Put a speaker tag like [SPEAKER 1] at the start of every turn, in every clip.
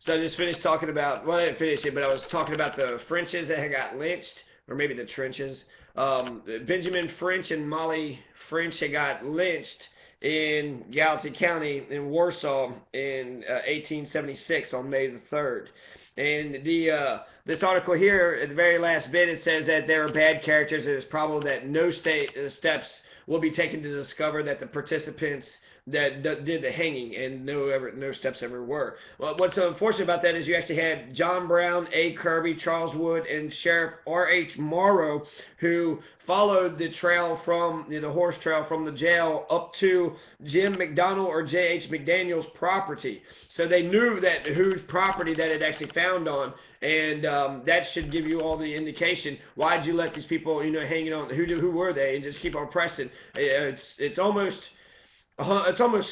[SPEAKER 1] So I just finished talking about, well, I didn't finish it, but I was talking about the Frenches that had got lynched, or maybe the trenches. Benjamin French and Molly French had got lynched in Gallatin County in Warsaw in 1876 on May the 3rd. And this article here, at the very last bit, it says that they were bad characters. It is probable that no steps will be taken to discover that the participants that did the hanging, and no steps ever were. Well, what's so unfortunate about that is you actually had John Brown, A. Kirby, Charles Wood, and Sheriff R.H. Morrow, who followed the trail from the horse trail from the jail up to Jim McDonald or J.H. McDaniel's property. So they knew that whose property that it actually found on, and that should give you all the indication. Why'd you let these people, hanging on? Who were they? And just keep on pressing. It's almost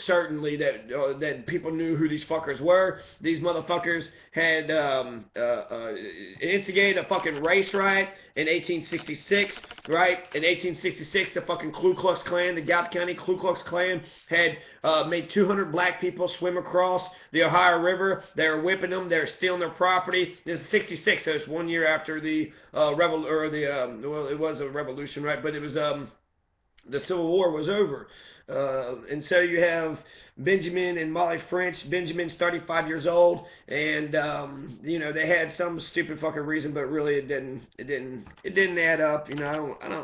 [SPEAKER 1] certainly that people knew who these fuckers were. These motherfuckers had instigated a fucking race riot in 1866, right? In 1866, the fucking Ku Klux Klan, the Gallatin County Ku Klux Klan, had made 200 black people swim across the Ohio River. They were whipping them. They were stealing their property. This is 66, so it's 1 year after the well, it was a revolution, right? But it was the Civil War was over. And so you have Benjamin and Molly French. Benjamin's 35 years old, and they had some stupid fucking reason, but really it didn't add up. I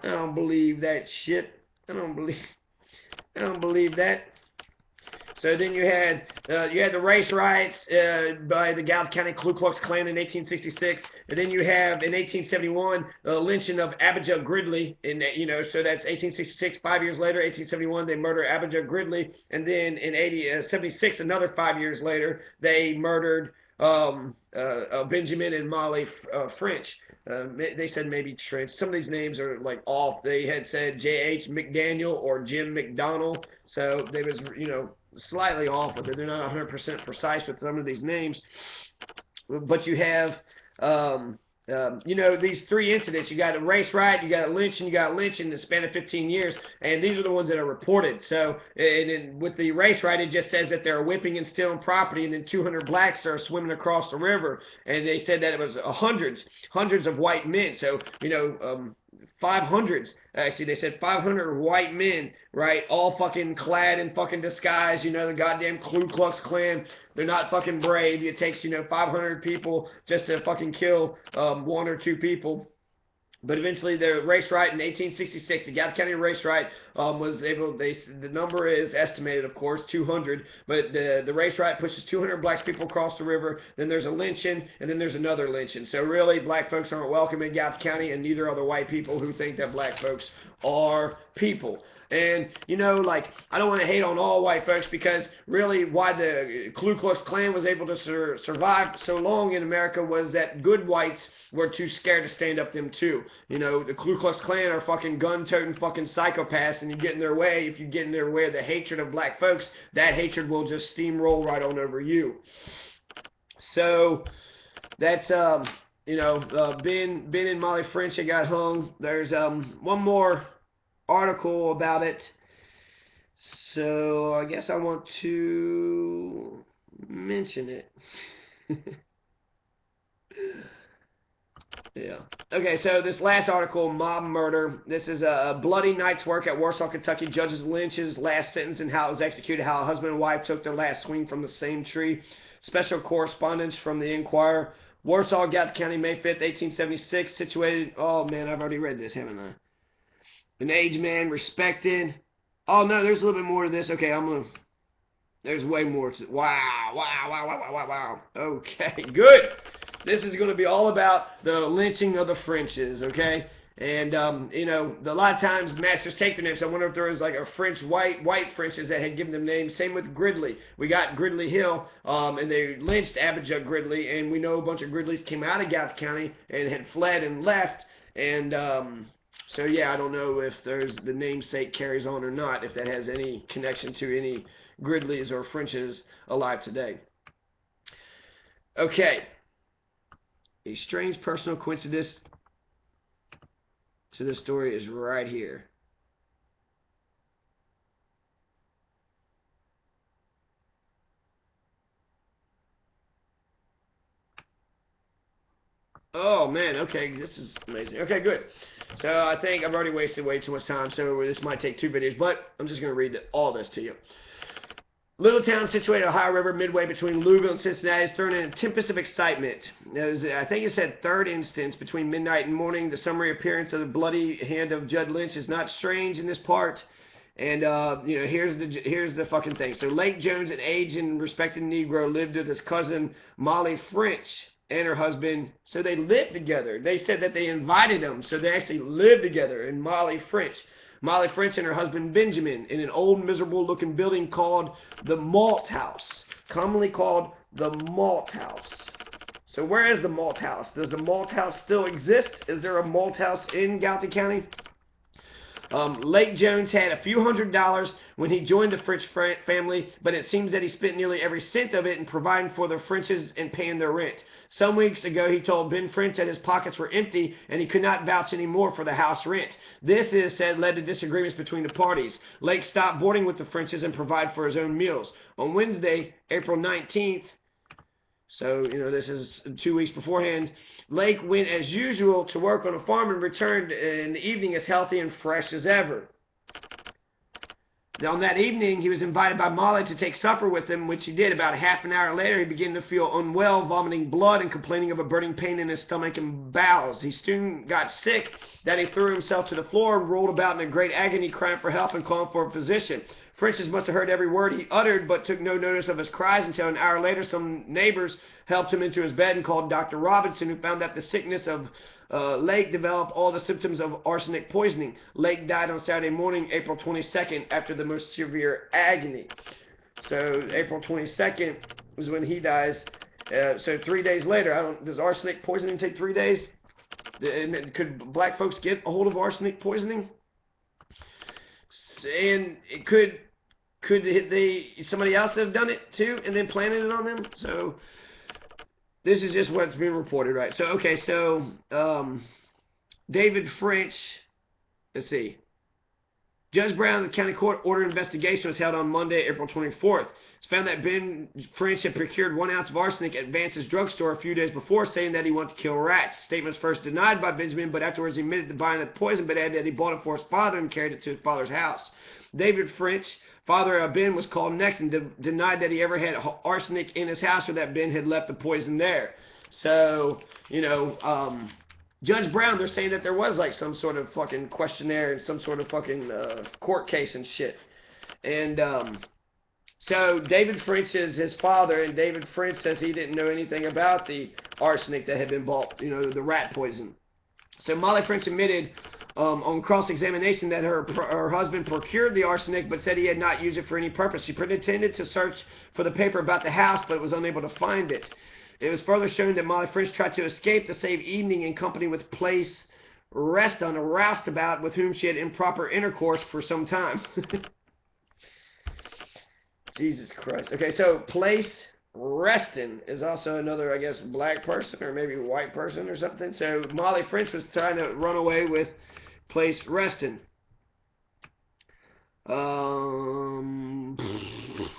[SPEAKER 1] don't believe that shit. I don't believe that. So then you had the race riots by the Gallatin County Ku Klux Klan in 1866, and then you have in 1871 the lynching of Abijah Gridley. So that's 1866. 5 years later, 1871, they murder Abijah Gridley, and then in 76, another 5 years later, they murdered Benjamin and Molly French. They said maybe Trench. Some of these names are like off. They had said J.H. McDaniel or Jim McDonald, so they was slightly off, but they're not 100% precise with some of these names. But you have these three incidents. You got a race riot, you got a lynch, and you got a lynch in the span of 15 years, and these are the ones that are reported. So, and then with the race riot, it just says that they're whipping and stealing property, and then 200 blacks are swimming across the river, and they said that it was hundreds of white men. So, 500s. Actually, they said 500 white men, right? All fucking clad in fucking disguise. The goddamn Ku Klux Klan. They're not fucking brave. It takes, 500 people just to fucking kill one or two people. But eventually, the race riot in 1866, the Gallatin County race riot was able. The number is estimated, of course, 200. But the race riot pushes 200 black people across the river. Then there's a lynching, and then there's another lynching. So really, black folks aren't welcome in Gallatin County, and neither are the white people who think that black folks are people. And, I don't want to hate on all white folks, because really why the Ku Klux Klan was able to survive so long in America was that good whites were too scared to stand up to them too. The Ku Klux Klan are fucking gun-toting fucking psychopaths, and you get in their way. If you get in their way of the hatred of black folks, that hatred will just steamroll right on over you. So that's Ben and Molly French, they got hung. There's one more article about it, so I guess I want to mention it. Yeah. Okay, so this last article, Mob Murder. This is a bloody night's work at Warsaw, Kentucky. Judges Lynch's last sentence and how it was executed, how a husband and wife took their last swing from the same tree. Special correspondence from the Enquirer. Warsaw, Gallatin County, May 5th, 1876. Situated, oh man, I've already read this, haven't I? An aged man, respected. Oh no, there's a little bit more to this. Okay, there's way more to, wow. Okay, good. This is going to be all about the lynching of the Frenches, okay? And, a lot of times masters take their names. I wonder if there was like a French, white Frenches that had given them names. Same with Gridley. We got Gridley Hill, and they lynched Abijah Gridley, and we know a bunch of Gridleys came out of Gallatin County and had fled and left, and, so yeah, I don't know if there's the namesake carries on or not, if that has any connection to any Gridleys or Frenches alive today. Okay. A strange personal coincidence to this story is right here. Oh man, okay, this is amazing. Okay, good. So I think I've already wasted way too much time, so this might take 2 videos, but I'm just going to read all this to you. Little town situated on the Ohio River, midway between Louisville and Cincinnati, is thrown in a tempest of excitement. I think it said third instance between midnight and morning. The summary appearance of the bloody hand of Judd Lynch is not strange in this part. And you know, here's the fucking thing. So Lake Jones, an aged and respected Negro, lived with his cousin Molly French and her husband. So they lived together. They said that they invited them, so they actually lived together. And Molly French and her husband Benjamin, in an old miserable-looking building called the Malt House, commonly called the Malt House. So where is the Malt House? Does the Malt House still exist? Is there a Malt House in Gallatin County? Lake Jones had a few $100s when he joined the French family, but it seems that he spent nearly every cent of it in providing for the Frenches and paying their rent. Some weeks ago, he told Ben French that his pockets were empty and he could not vouch anymore for the house rent. This, it is said, led to disagreements between the parties. Lake stopped boarding with the Frenches and provided for his own meals. On Wednesday, April 19th, so, you know, this is 2 weeks beforehand, Lake went as usual to work on a farm and returned in the evening as healthy and fresh as ever. On that evening, he was invited by Molly to take supper with him, which he did. About half an hour later, he began to feel unwell, vomiting blood and complaining of a burning pain in his stomach and bowels. He soon got sick that he threw himself to the floor and rolled about in a great agony, crying for help and calling for a physician. Frenches must have heard every word he uttered, but took no notice of his cries until an hour later some neighbors helped him into his bed and called Dr. Robinson, who found that the sickness of Lake developed all the symptoms of arsenic poisoning. Lake died on Saturday morning, April 22nd, after the most severe agony. So April 22nd was when he dies. So 3 days later, does arsenic poisoning take 3 days? Could black folks get a hold of arsenic poisoning? And it could somebody else have done it too and then planted it on them? So this is just what's being reported, right? So, okay, so David French, let's see. Judge Brown of the county court ordered investigation was held on Monday, April 24th. It's found that Ben French had procured 1 ounce of arsenic at Vance's drugstore a few days before, saying that he wanted to kill rats. Statements first denied by Benjamin, but afterwards he admitted to buying the poison, but added that he bought it for his father and carried it to his father's house. David French, father of Ben, was called next and denied that he ever had arsenic in his house or that Ben had left the poison there. So, you know, Judge Brown, they're saying that there was like some sort of fucking questionnaire and some sort of fucking court case and shit. And so David French is his father, and David French says he didn't know anything about the arsenic that had been bought, you know, the rat poison. So Molly French admitted on cross-examination that her husband procured the arsenic but said he had not used it for any purpose. She pretended to search for the paper about the house but was unable to find it. It was further shown that Molly French tried to escape to save evening in company with Place Reston, a roustabout with whom she had improper intercourse for some time. Jesus Christ. Okay, so Place Reston is also another, I guess, black person or maybe white person or something. So Molly French was trying to run away with Place Reston.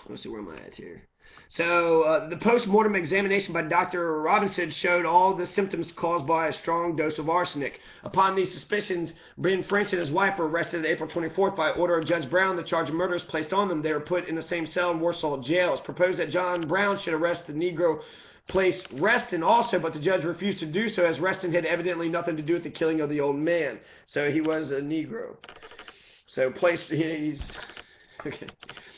[SPEAKER 1] Let's see, where am I at here? So, the post-mortem examination by Dr. Robinson showed all the symptoms caused by a strong dose of arsenic. Upon these suspicions, Ben French and his wife were arrested April 24th by order of Judge Brown. The charge of murder was placed on them. They were put in the same cell in Warsaw jail. It's proposed that John Brown should arrest the Negro Place Reston also, but the judge refused to do so as Reston had evidently nothing to do with the killing of the old man. So he was a Negro. So he's... Okay.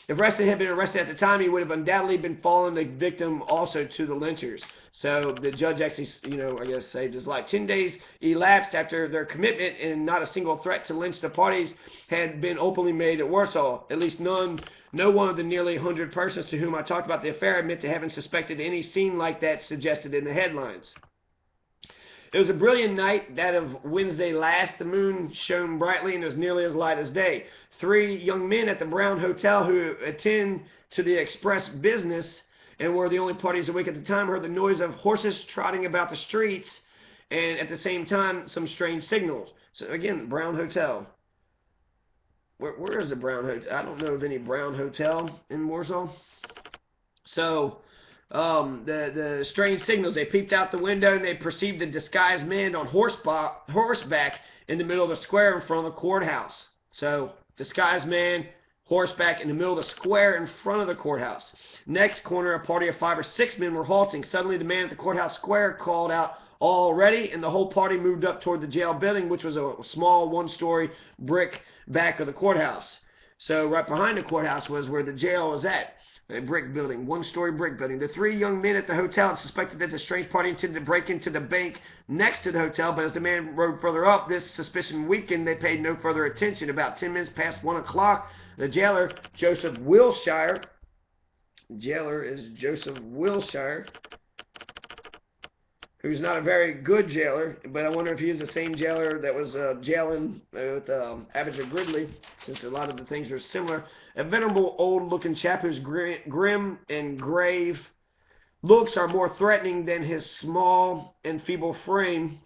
[SPEAKER 1] If Reston had been arrested at the time, he would have undoubtedly been fallen the victim also to the lynchers. So the judge actually, you know, I guess saved his life. 10 days elapsed after their commitment, and not a single threat to lynch the parties had been openly made at Warsaw. At least no one of the nearly 100 persons to whom I talked about the affair admit to having suspected any scene like that suggested in the headlines. It was a brilliant night, that of Wednesday last. The moon shone brightly and was nearly as light as day. 3 young men at the Brown Hotel who attend to the express business and were the only parties awake at the time heard the noise of horses trotting about the streets and at the same time some strange signals. So again, Brown Hotel. Where is the Brown Hotel? I don't know of any Brown Hotel in Warsaw. So the strange signals. They peeped out the window and they perceived a disguised man on horseback in the middle of the square in front of the courthouse. So, disguised man, horseback in the middle of the square in front of the courthouse. Next corner, a party of 5 or 6 men were halting. Suddenly, the man at the courthouse square called out, "All ready," and the whole party moved up toward the jail building, which was a small one-story brick back of the courthouse. So right behind the courthouse was where the jail was at. A brick building, one-story brick building. The 3 young men at the hotel suspected that the strange party intended to break into the bank next to the hotel, but as the man rode further up, this suspicion weakened. They paid no further attention. About 10 minutes past 1 o'clock, the jailer, Joseph Wilshire, who's not a very good jailer, but I wonder if he is the same jailer that was jailing with Abijah Gridley, since a lot of the things are similar. A venerable, old-looking chap whose grim and grave looks are more threatening than his small and feeble frame,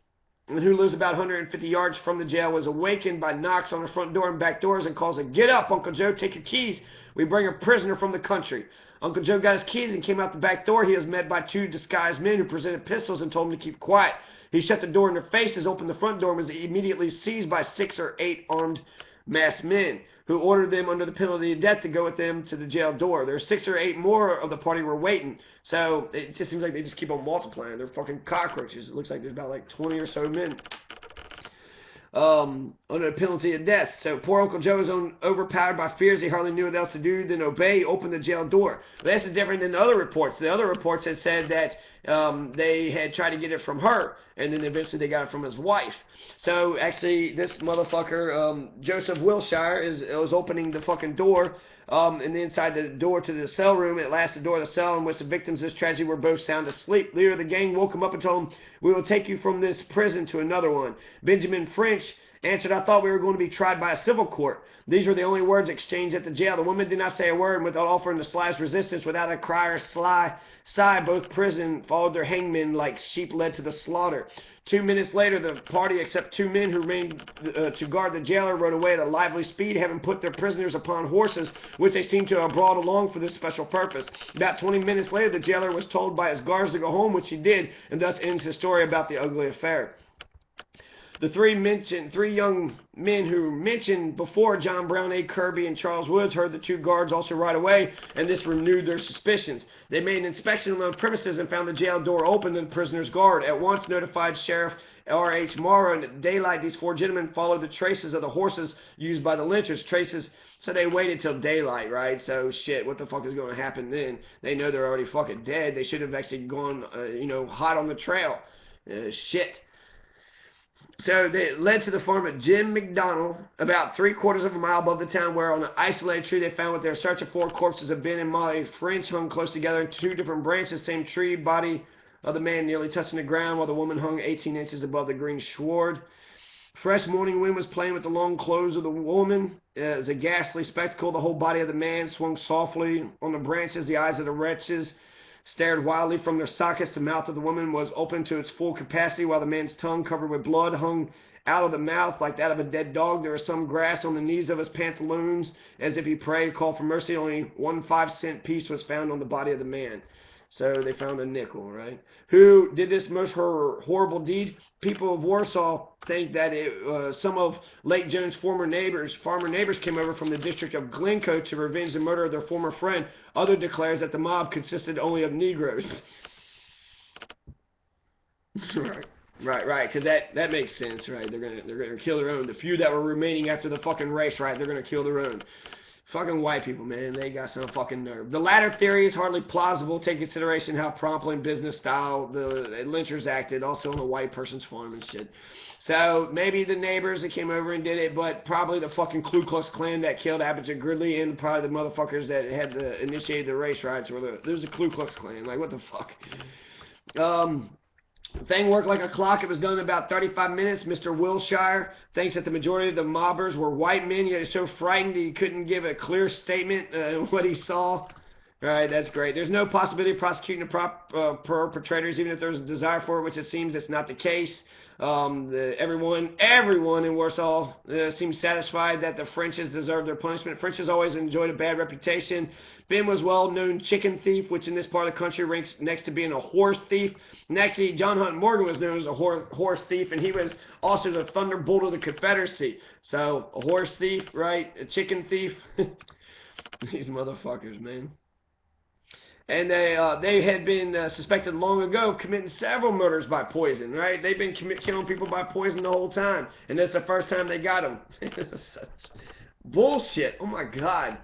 [SPEAKER 1] and who lives about 150 yards from the jail, was awakened by knocks on the front door and back doors and calls, "Get up, Uncle Joe, take your keys. We bring a prisoner from the country." Uncle Joe got his keys and came out the back door. He was met by 2 disguised men who presented pistols and told him to keep quiet. He shut the door in their faces, opened the front door, and was immediately seized by 6 or 8 armed masked men, who ordered them under the penalty of death to go with them to the jail door. There were 6 or 8 more of the party were waiting. So it just seems like they just keep on multiplying. They're fucking cockroaches. It looks like there's about like 20 or so men under the penalty of death. So poor Uncle Joe was overpowered by fears. He hardly knew what else to do than obey. He opened the jail door. But this is different than the other reports. The other reports had said that they had tried to get it from her, and then eventually they got it from his wife. So actually, this motherfucker, Joseph Wilshire, was opening the fucking door, and inside the door to the cell room. At last, the door of the cell in which the victims of this tragedy were both sound asleep. The leader of the gang woke him up and told him, "We will take you from this prison to another one." Benjamin French answered, "I thought we were going to be tried by a civil court." These were the only words exchanged at the jail. The woman did not say a word, and without offering the slightest resistance, without a cry or sigh, both prison followed their hangmen like sheep led to the slaughter. 2 minutes later, the party, except 2 men who remained to guard the jailer, rode away at a lively speed, having put their prisoners upon horses, which they seemed to have brought along for this special purpose. About 20 minutes later, the jailer was told by his guards to go home, which he did, and thus ends his story about the ugly affair. The 3 young men who mentioned before, John Brown, A. Kirby, and Charles Woods, heard the 2 guards also right away, and this renewed their suspicions. They made an inspection on the premises and found the jail door open and the prisoner's guard. At once notified Sheriff R.H. Morrow, and at daylight these 4 gentlemen followed the traces of the horses used by the lynchers. Traces, so they waited till daylight, right? So shit, what the fuck is going to happen then? They know they're already fucking dead. They should have actually gone, hot on the trail. Shit. So they led to the farm of Jim McDonald, about 3/4 of a mile above the town, where on an isolated tree they found what they were searching for. Corpses of Ben and Molly French hung close together in 2 different branches, same tree, body of the man nearly touching the ground, while the woman hung 18 inches above the green sward. Fresh morning wind was playing with the long clothes of the woman. It was a ghastly spectacle. The whole body of the man swung softly on the branches. The eyes of the wretches stared wildly from their sockets. The mouth of the woman was open to its full capacity, while the man's tongue, covered with blood, hung out of the mouth like that of a dead dog. There was some grass on the knees of his pantaloons, as if he prayed, called for mercy. Only 1 5-cent piece was found on the body of the man. So they found a nickel, right? Who did this most horrible deed? People of Warsaw think that some of Lake Jones' farmer neighbors came over from the district of Glencoe to revenge the murder of their former friend. Other declares that the mob consisted only of Negroes. Right, because that makes sense, right? They're gonna kill their own. The few that were remaining after the fucking race, right? They're gonna kill their own. Fucking white people, man, they got some fucking nerve. The latter theory is hardly plausible, take consideration how promptly and business style the lynchers acted, also on a white person's farm and shit. So maybe the neighbors that came over and did it, but probably the fucking Ku Klux Klan that killed Abijah Gridley, and probably the motherfuckers that had initiated the race riots were there was a Ku Klux Klan. Like, what the fuck? The thing worked like a clock. It was done in about 35 minutes. Mr. Wilshire thinks that the majority of the mobbers were white men, yet he's so frightened he couldn't give a clear statement of what he saw. All right, that's great. There's no possibility of prosecuting the perpetrators, even if there's a desire for it, which it seems it's not the case. Everyone in Warsaw seems satisfied that the Frenches deserve their punishment. French always enjoyed a bad reputation. Ben was well-known chicken thief, which in this part of the country ranks next to being a horse thief. Next, John Hunt Morgan was known as a horse thief, and he was also the thunderbolt of the Confederacy. So, a horse thief, right? A chicken thief. These motherfuckers, man. And they had been suspected long ago committing several murders by poison, right? They've been killing people by poison the whole time, and this is the first time they got them. Bullshit. Oh my God.